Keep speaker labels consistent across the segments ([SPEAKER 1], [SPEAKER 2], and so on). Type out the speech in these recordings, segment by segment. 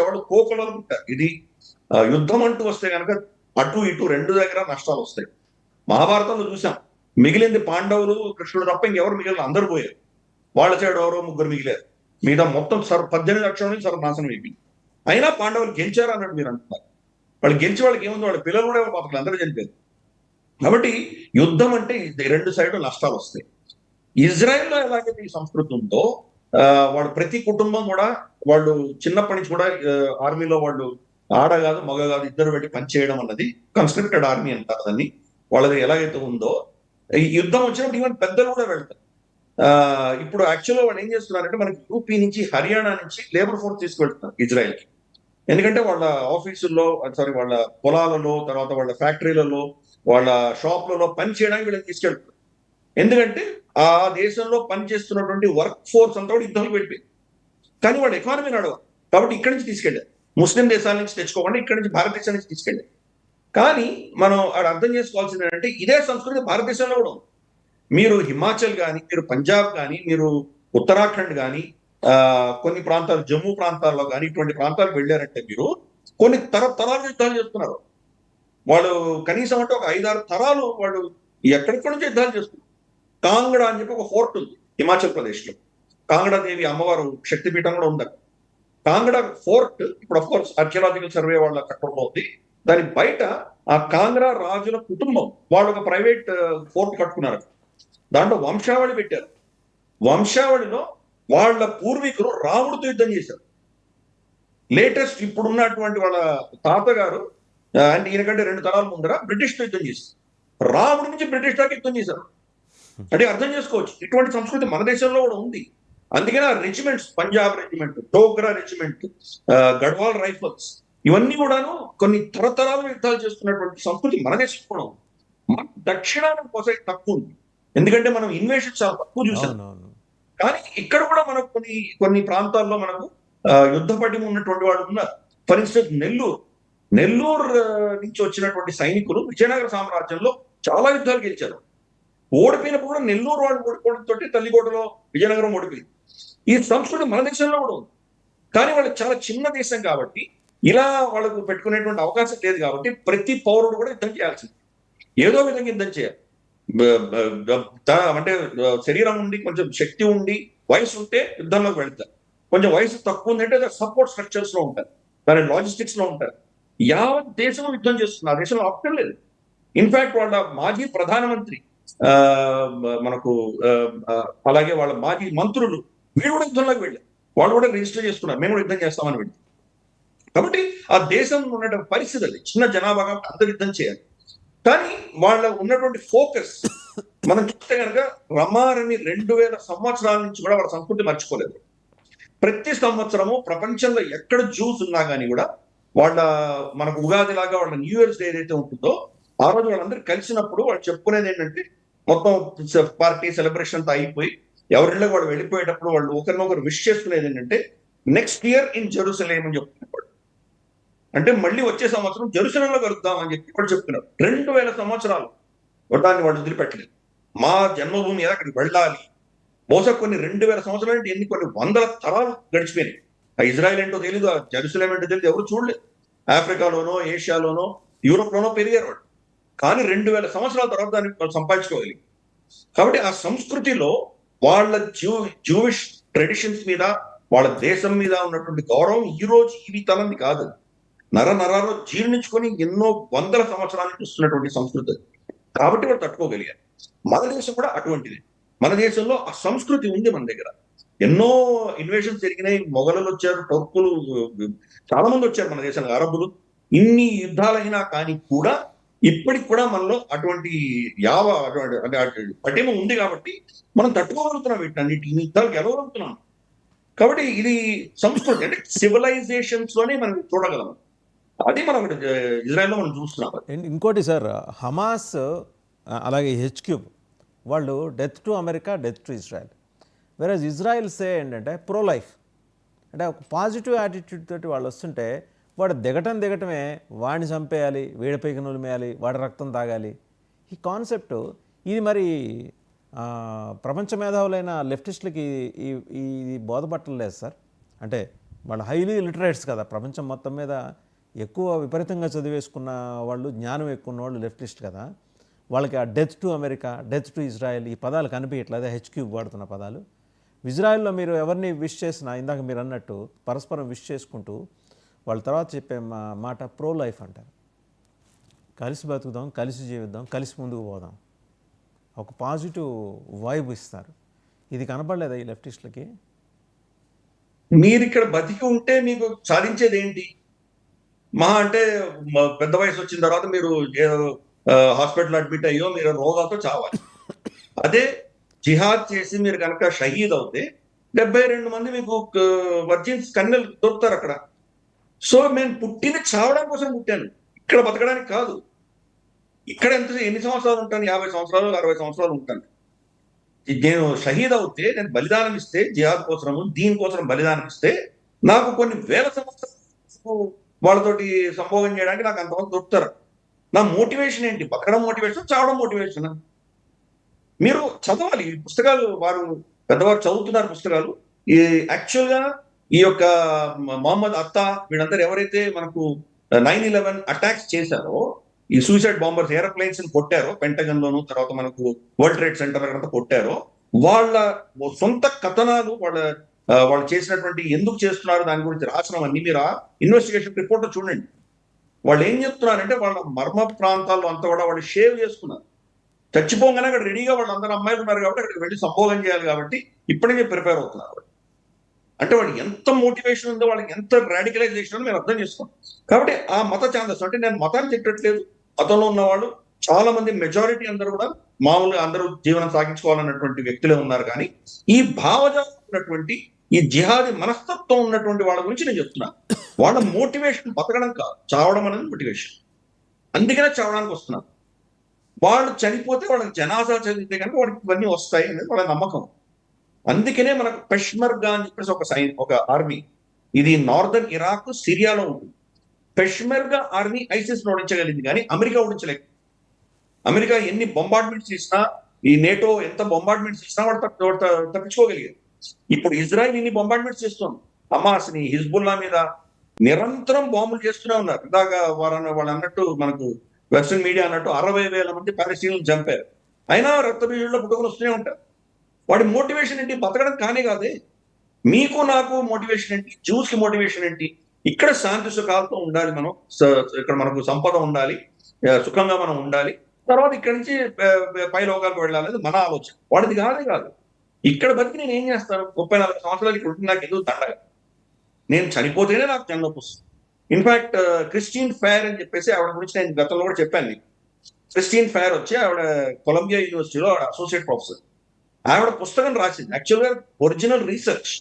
[SPEAKER 1] వాళ్ళు కోకలు ఉంటారు. ఇది యుద్ధం అంటూ వస్తే కనుక అటు ఇటు రెండు దగ్గర నష్టాలు వస్తాయి. మహాభారతంలో చూసాం, మిగిలింది పాండవులు కృష్ణుడు తప్ప ఇంకెవరు మిగిలిన అందరూ పోయారు. వాళ్ళ సైడ్ ఎవరో ముగ్గురు మిగిలారు. మిగతా మొత్తం 18 లక్షల నుంచి సర్వనాశనం అయిపోయింది. అయినా పాండవులు గెలిచారు అన్నట్టు మీరు అంటున్నారు. వాళ్ళు గెలిచి వాళ్ళకి ఏముంది, వాళ్ళ పిల్లలు కూడా పాపలు అందరూ చనిపోయారు. కాబట్టి యుద్ధం అంటే రెండు సైడ్లు నష్టాలు వస్తాయి. ఇజ్రాయెల్లో ఎలాగైతే ఈ సంస్కృతి ఉందో వాళ్ళు ప్రతి కుటుంబం కూడా వాళ్ళు చిన్నప్పటి నుంచి కూడా ఆర్మీలో వాళ్ళు ఆడ కాదు మగ కాదు ఇద్దరు పెట్టి పనిచేయడం అన్నది కన్స్ట్రక్టెడ్ ఆర్మీ అంటారు దాన్ని. వాళ్ళది ఎలాగైతే ఉందో ఈ యుద్ధం వచ్చినప్పుడు ఈవెన్ పెద్దలు కూడా వెళ్తారు. ఇప్పుడు యాక్చువల్గా వాళ్ళు ఏం చేస్తున్నారంటే మనకి యూపీ నుంచి హర్యానా నుంచి లేబర్ ఫోర్స్ తీసుకెళ్తున్నారు ఇజ్రాయెల్కి. ఎందుకంటే వాళ్ళ ఆఫీసుల్లో వాళ్ళ పొలాలలో, తర్వాత వాళ్ళ ఫ్యాక్టరీలలో, వాళ్ళ షాప్లలో పని చేయడానికి వీళ్ళని తీసుకెళ్తారు. ఎందుకంటే ఆ దేశంలో పనిచేస్తున్నటువంటి వర్క్ ఫోర్స్ అంతా కూడా యుద్ధానికి వెళ్ళిపోయింది. కానీ వాళ్ళ ఎకానమీ నడవ, కాబట్టి ఇక్కడి నుంచి తీసుకెళ్ళారు. ముస్లిం దేశాల నుంచి తెచ్చుకోకుండా ఇక్కడి నుంచి భారతదేశం నుంచి తీసుకెళ్ళారు. కానీ మనం అర్థం చేసుకోవాల్సింది ఏంటంటే ఇదే సంస్కృతి భారతదేశంలో కూడా ఉంది. మీరు హిమాచల్ కానీ, మీరు పంజాబ్ కానీ, మీరు ఉత్తరాఖండ్ కానీ, కొన్ని ప్రాంతాలు జమ్మూ ప్రాంతాల్లో కానీ ఇటువంటి ప్రాంతాలకు వెళ్ళారంటే మీరు కొన్ని తరతరాలు యుద్ధాలు చేస్తున్నారు. వాళ్ళు కనీసం అంటే ఒక 5-6 తరాలు వాళ్ళు ఎక్కడెక్కడి నుంచి యుద్ధాలు చేస్తున్నారు. కాంగడా అని చెప్పి ఒక ఫోర్ట్ ఉంది హిమాచల్ ప్రదేశ్ లో. కాంగడా దేవి అమ్మవారు శక్తిపీఠం కూడా ఉంది. కాంగడా ఫోర్ట్ ఇప్పుడు అఫ్ కోర్స్ ఆర్కియలాజికల్ సర్వే వాళ్ళ కట్టడంలో ఉంది. దాని బయట ఆ కాంగ్రా రాజుల కుటుంబం వాళ్ళు ఒక ప్రైవేట్ ఫోర్ట్ కట్టుకున్నారు. దాంట్లో వంశావళి పెట్టారు. వంశావళిలో వాళ్ళ పూర్వీకులు రాముడితో యుద్ధం చేశారు. లేటెస్ట్ ఇప్పుడున్నటువంటి వాళ్ళ తాతగారు అంటే ఈయనకంటే 2 తరాల ముందర బ్రిటిష్ తో యుద్ధం చేశారు. రాముడి నుంచి బ్రిటిష్ దాకా యుద్ధం చేశారు. అంటే అర్థం చేసుకోవచ్చు ఇటువంటి సంస్కృతి మన దేశంలో కూడా ఉంది. అందుకని ఆ regiments, Punjab regiment, Dogra regiment, Gadwal rifles, ఇవన్నీ కూడాను కొన్ని తరతరాలు యుద్ధాలు చేస్తున్నటువంటి సంస్కృతి మన దేశం కూడా ఉంది. మన దక్షిణానికి పోసే తక్కువ ఉంది, ఎందుకంటే మనం ఇన్వేషన్ చాలా తక్కువ చూసాం. కానీ ఇక్కడ కూడా మనకు కొన్ని ప్రాంతాల్లో మనకు యుద్ధ పటిమ ఉన్నటువంటి వాళ్ళు ఉన్నారు. ఫర్ ఇన్స్టెన్స్ నెల్లూరు నుంచి వచ్చినటువంటి సైనికులు విజయనగర సామ్రాజ్యంలో చాలా యుద్ధాలు గెలిచారు. ఓడిపోయినప్పుడు కూడా నెల్లూరు వాళ్ళు ఓడిపోవడంతో తల్లికోటలో విజయనగరం ఓడిపోయింది. ఈ సంస్కృతి మన దేశంలో కూడా ఉంది. కానీ వాళ్ళకి చాలా చిన్న దేశం కాబట్టి ఇలా వాళ్ళకు పెట్టుకునేటువంటి అవకాశం లేదు కాబట్టి ప్రతి పౌరుడు కూడా యుద్ధం చేయాల్సింది, ఏదో విధంగా యుద్ధం చేయాలి. అంటే శరీరం ఉండి కొంచెం శక్తి ఉండి వయసు ఉంటే యుద్ధంలోకి వెళ్తారు. కొంచెం వయసు తక్కువ ఉందంటే సపోర్ట్ స్ట్రక్చర్స్ లో ఉంటారు, దాని లాజిస్టిక్స్ లో ఉంటారు. యావత్ దేశం యుద్ధం చేస్తుంది, ఆ దేశంలో ఆప్షన్ లేదు. ఇన్ఫాక్ట్ వాళ్ళ మాజీ ప్రధానమంత్రి మనకు అలాగే వాళ్ళ మాజీ మంత్రులు వీళ్ళు కూడా యుద్ధంలోకి వెళ్ళారు. వాళ్ళు కూడా రిజిస్టర్ చేసుకున్నారు, మేము కూడా యుద్ధం చేస్తామని వెళ్ళి. కాబట్టి ఆ దేశం ఉన్న పరిస్థితి అది, చిన్న జనాభా కాబట్టి అంత యుద్ధం చేయాలి. కానీ వాళ్ళ ఉన్నటువంటి ఫోకస్ మనం చూస్తే కనుక రమారని 2000 సంవత్సరాల నుంచి కూడా వాళ్ళ సంస్కృతి మర్చిపోలేదు. ప్రతి సంవత్సరము ప్రపంచంలో ఎక్కడ జ్యూస్ ఉన్నా కానీ కూడా వాళ్ళ మనకు ఉగాది లాగా వాళ్ళ న్యూ ఇయర్స్ డే ఏదైతే ఉంటుందో ఆ రోజు వాళ్ళందరూ కలిసినప్పుడు వాళ్ళు చెప్పుకునేది ఏంటంటే మొత్తం పార్టీ సెలబ్రేషన్ అంతా అయిపోయి ఎవరిళ్ళకి వాళ్ళు వెళ్ళిపోయేటప్పుడు వాళ్ళు ఒకరినొకరు విష్ చేసుకునేది ఏంటంటే నెక్స్ట్ ఇయర్ ఇన్ జెరూసలేం అని చెప్తున్నారు. అంటే మళ్ళీ వచ్చే సంవత్సరం జెరూసలేంలో కలుద్దామని చెప్పి వాళ్ళు చెప్తున్నారు. 2000 సంవత్సరాలు దాన్ని వాళ్ళు వదిలిపెట్టలేదు. మా జన్మభూమి అక్కడికి వెళ్ళాలి. బహుశా కొన్ని 2000 సంవత్సరాలు అంటే కొన్ని వందల తరాలు గడిచిపోయినాయి. ఆ ఇజ్రాయెల్ ఏంటో తెలియదు, ఆ జెరూసలేం ఏంటో తెలియదు, ఎవరు చూడలేదు. ఆఫ్రికాలోనో, ఏషియాలోనో, యూరోప్ లోనో పెరిగారు వాళ్ళు. కానీ 2000 సంవత్సరాల తర్వాత దాన్ని వాళ్ళు సంపాదించుకోగలిగి. కాబట్టి ఆ సంస్కృతిలో వాళ్ళ జూవిష్ ట్రెడిషన్స్ మీద, వాళ్ళ దేశం మీద ఉన్నటువంటి గౌరవం ఈ రోజు ఇవి తలంది కాదు, నరాల్లో జీర్ణించుకొని ఎన్నో వందల సంవత్సరాల నుంచి వస్తున్నటువంటి సంస్కృతి. కాబట్టి వాళ్ళు తట్టుకోగలిగారు. మన దేశం కూడా అటువంటిది. మన దేశంలో ఆ సంస్కృతి ఉంది. మన దగ్గర ఎన్నో ఇన్వేషన్స్ జరిగినాయి. మొఘలులు వచ్చారు, టర్కులు, చాలా మంది వచ్చారు మన దేశంలో, అరబులు. ఇన్ని యుద్ధాలైనా కానీ కూడా ఇప్పటికి కూడా మనలో అటువంటి పటిమ ఉంది కాబట్టి మనం తట్టుకోగలుగుతున్నాం. వీటిని యుద్ధాలు గెలవగలుగుతున్నాం. కాబట్టి ఇది సంస్కృతి, అంటే సివిలైజేషన్స్ లోనే మనం చూడగలం. అది మనం ఇజ్రాయెల్లో మనం చూస్తున్నాం.
[SPEAKER 2] ఇంకోటి సార్, హమాస్ అలాగే హెచ్క్యూబ్ వాళ్ళు death to America, death to Israel. వేరేజ్ ఇజ్రాయెల్ సే ఏంటంటే ప్రో లైఫ్, అంటే ఒక పాజిటివ్ యాటిట్యూడ్ తోటి వాళ్ళు వస్తుంటే వాడు దిగటమే, వాడిని చంపేయాలి, వీడిపైకి నులిమేయాలి, వాడి రక్తం తాగాలి. ఈ కాన్సెప్ట్ ఇది మరి ప్రపంచ మేధావులైన లెఫ్టిస్టులకి ఇది బోధపట్టలేదు సార్. అంటే వాళ్ళు హైలీ లిటరేట్స్ కదా, ప్రపంచం మొత్తం మీద ఎక్కువ విపరీతంగా చదివేసుకున్న వాళ్ళు, జ్ఞానం ఎక్కువ ఉన్న వాళ్ళు లెఫ్టిస్ట్ కదా. వాళ్ళకి ఆ death to America, death to Israel ఈ పదాలు కనిపించట్లేదు, హెచ్క్యూబ్ వాడుతున్న పదాలు. ఇజ్రాయెల్లో మీరు ఎవరిని విష్ చేసినా, ఇందాక మీరు అన్నట్టు పరస్పరం విష్ చేసుకుంటూ వాళ్ళ తర్వాత చెప్పే మాట ప్రో లైఫ్ అంటారు. కలిసి బతుకుదాం, కలిసి జీవిద్దాం, కలిసి ముందుకు పోదాం, ఒక పాజిటివ్ వైబ్ ఇస్తారు. ఇది కనపడలేదా ఈ లెఫ్టిస్టులకి?
[SPEAKER 1] మీరు ఇక్కడ బతికి ఉంటే మీకు సాధించేది ఏంటి? మహా అంటే పెద్ద వయసు వచ్చిన తర్వాత మీరు హాస్పిటల్ అడ్మిట్ అయ్యో మీరు రోగాలతో చావాలి. అదే జిహాద్ చేసి మీరు కనుక షహీద్ అవుతే 72 మంది మీకు వర్జిన్స్ కన్నెలు దొరుకుతారు అక్కడ. సో నేను పుట్టిన చావడం కోసం పుట్టాను, ఇక్కడ బతకడానికి కాదు. ఇక్కడ ఎన్ని సంవత్సరాలు ఉంటాను? 50 సంవత్సరాలు 60 సంవత్సరాలు ఉంటాను. నేను షహీద్ అవుతే, నేను బలిదానం ఇస్తే, జిహాద్ కోసం దీనికోసం బలిదానం ఇస్తే నాకు కొన్ని వేల సంవత్సరాలు వాళ్ళతోటి సంభోగం చేయడానికి నాకు అంతమంది దొరుకుతారు. నా మోటివేషన్ ఏంటి? బతకడం మోటివేషన్, చావడం మోటివేషన్. మీరు చదవాలి ఈ పుస్తకాలు, వారు పెద్దవారు చదువుతున్నారు పుస్తకాలు. ఈ యాక్చువల్గా ఈ యొక్క మొహమ్మద్ అత్తా వీళ్ళందరూ ఎవరైతే మనకు 9/11 అటాక్స్ చేశారో, ఈ సూసైడ్ బాంబర్స్ ఏరోప్లేన్స్ కొట్టారో పెంటగన్ లోను, తర్వాత మనకు వరల్డ్ ట్రేడ్ సెంటర్ అక్కడ కొట్టారో, వాళ్ళ సొంత కథనాలు, వాళ్ళు చేసినటువంటి ఎందుకు చేస్తున్నారు దాని గురించి రాసినవన్నీ మీరు ఆ ఇన్వెస్టిగేషన్ రిపోర్ట్ చూడండి. వాళ్ళు ఏం చెప్తున్నారంటే వాళ్ళ మర్మ ప్రాంతాల్లో అంతా కూడా వాళ్ళు షేవ్ చేసుకున్నారు. చచ్చిపోగానే అక్కడ రెడీగా వాళ్ళందరూ అమ్మాయిలు ఉన్నారు కాబట్టి అక్కడికి వెళ్ళి సంభోగం చేయాలి కాబట్టి ఇప్పటి నుంచి ప్రిపేర్ అవుతున్నారు. అంటే వాళ్ళు ఎంత మోటివేషన్ ఉందో, వాళ్ళకి ఎంత రాడికలైజేషన్ ఉందో మీరు అర్థం చేసుకోండి. కాబట్టి ఆ మత ఛాందస్, అంటే నేను మతాన్ని తిట్టట్లేదు, మతంలో ఉన్న వాళ్ళు చాలా మంది, మెజారిటీ అందరూ కూడా మామూలుగా అందరూ జీవనం సాగించుకోవాలన్నటువంటి వ్యక్తులే ఉన్నారు. కానీ ఈ భావజాలం ఉన్నటువంటి, ఈ జిహాదీ మనస్తత్వం ఉన్నటువంటి వాళ్ళ గురించి నేను చెప్తున్నాను. వాళ్ళ మోటివేషన్ బతకడం కాదు, చావడం అనేది మోటివేషన్. అందుకనే చావడానికి వస్తున్నారు. వాళ్ళు చనిపోతే వాళ్ళకి జనాజా చదివితే కనుక వాళ్ళకి ఇవన్నీ వస్తాయి అనేది వాళ్ళ నమ్మకం. అందుకనే మనకు పెష్మర్గా అని చెప్పేసి ఒక ఆర్మీ, ఇది నార్దర్న్ ఇరాక్, సిరియాలో ఉంటుంది. పెష్మర్గా ఆర్మీ ఐసిస్ ఓడించగలిగింది కానీ అమెరికా ఓడించలేదు. అమెరికా ఎన్ని బొంబార్డ్మెంట్స్ చేసినా, ఈ నేటో ఎంత బొంబార్డ్మెంట్స్ చేసినా వాడు తప్పించుకోగలిగారు. ఇప్పుడు ఇజ్రాయెల్ ఇన్ని బొంబార్డ్మెంట్స్ చేస్తుంది, హమాస్ ని, హిజ్బుల్లా మీద నిరంతరం బాంబులు చేస్తూనే ఉన్నారు. ఇందాక వాళ్ళు అన్నట్టు, మనకు వెస్టర్న్ మీడియా అన్నట్టు 60,000 మంది పాలస్తీన్లను చంపారు. అయినా రక్తబీజుల్లో పుట్టుకొని వస్తూనే ఉంటారు. వాడి మోటివేషన్ ఏంటి? బతకడం కానే కాదే. మీకు నాకు మోటివేషన్ ఏంటి? జ్యూస్ కి మోటివేషన్ ఏంటి? ఇక్కడ శాంతి సుఖాలతో ఉండాలి మనం, ఇక్కడ మనకు సంపద ఉండాలి, సుఖంగా మనం ఉండాలి, తర్వాత ఇక్కడి నుంచి పై లోకాలకు వెళ్ళాలి, మన ఆలోచన. వాడిది కాదు. ఇక్కడ బతికి నేను ఏం చేస్తాను? 34 సంవత్సరాలు ఇక్కడ ఉంటే నాకు ఎందుకు దండగా? నేను చనిపోతేనే నాకు జన్మకు వస్తుంది. ఇన్ఫాక్ట్ క్రిస్టియన్ ఫేర్ అని చెప్పేసి ఆవిడ గురించి నేను గతంలో కూడా చెప్పాను మీకు. క్రిస్టియన్ ఫేర్ వచ్చి ఆవిడ కొలంబియా యూనివర్సిటీలో ఆవిడ అసోసియేట్ ప్రొఫెసర్. ఆవిడ పుస్తకం రాసింది, యాక్చువల్గా ఒరిజినల్ రీసెర్చ్.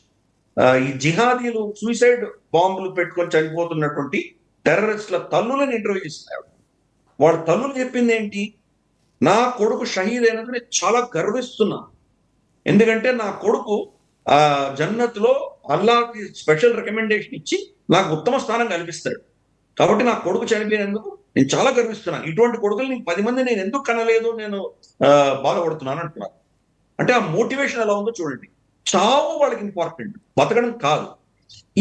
[SPEAKER 1] ఈ జిహాదీలు సూసైడ్ బాంబులు పెట్టుకొని చనిపోతున్నటువంటి టెర్రరిస్టుల తల్లులను ఇంటర్వ్యూ చేసింది ఆవిడ. వాళ్ళ తల్లులు చెప్పింది ఏంటి? నా కొడుకు షహీద్ అయినందుకు నేను చాలా గర్విస్తున్నా, ఎందుకంటే నా కొడుకు జన్నత్లో అల్లాహ్కి స్పెషల్ రికమెండేషన్ ఇచ్చి నాకు ఉత్తమ స్థానం కల్పిస్తాడు, కాబట్టి నా కొడుకు చనిపోయినందుకు నేను చాలా గర్విస్తున్నాను. ఇటువంటి కొడుకులు 10 మంది నేను ఎందుకు కనలేదు, నేను బాధపడుతున్నాను అంటున్నారు. అంటే ఆ మోటివేషన్ ఎలా ఉందో చూడండి. చావు వాళ్ళకి ఇంపార్టెంట్, బతకడం కాదు.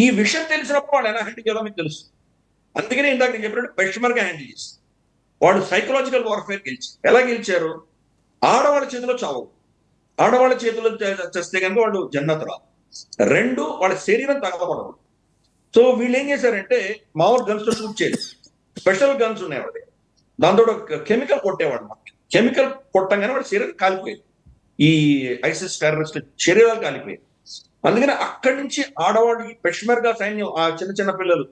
[SPEAKER 1] ఈ విషయం తెలిసినప్పుడు వాళ్ళు ఎలా హ్యాండిల్ చేయాలో మీకు తెలుసు. అందుకనే ఇందాక నేను చెప్పినట్టు పెష్మర్గా హ్యాండిల్ చేస్తారు. వాళ్ళు సైకలాజికల్ వార్ఫేర్ గెలిచారు. ఎలా గెలిచారు? ఆడవాళ్ళ చేతిలో చావు, ఆడవాళ్ళ చేతిలో చేస్తే కనుక వాళ్ళు జన్నత్ రాదు. 2, వాళ్ళ శరీరం తగలబడదు. సో వీళ్ళు ఏం చేశారంటే, మామూలు గన్స్ తో షూట్ చేయలేదు, స్పెషల్ గన్స్ ఉన్నాయి వాడి, దాంతో కెమికల్ కొట్టేవాడు. కెమికల్ కొట్టంగానే వాడి శరీరం కాలిపోయేది. ఈ ఐసిస్ టెర్రరిస్ట్ శరీరాలు కాలిపోయాయి. అందుకని అక్కడి నుంచి ఆడవాళ్ళు, పెష్మర్గా సైన్యం, ఆ చిన్న చిన్న పిల్లలు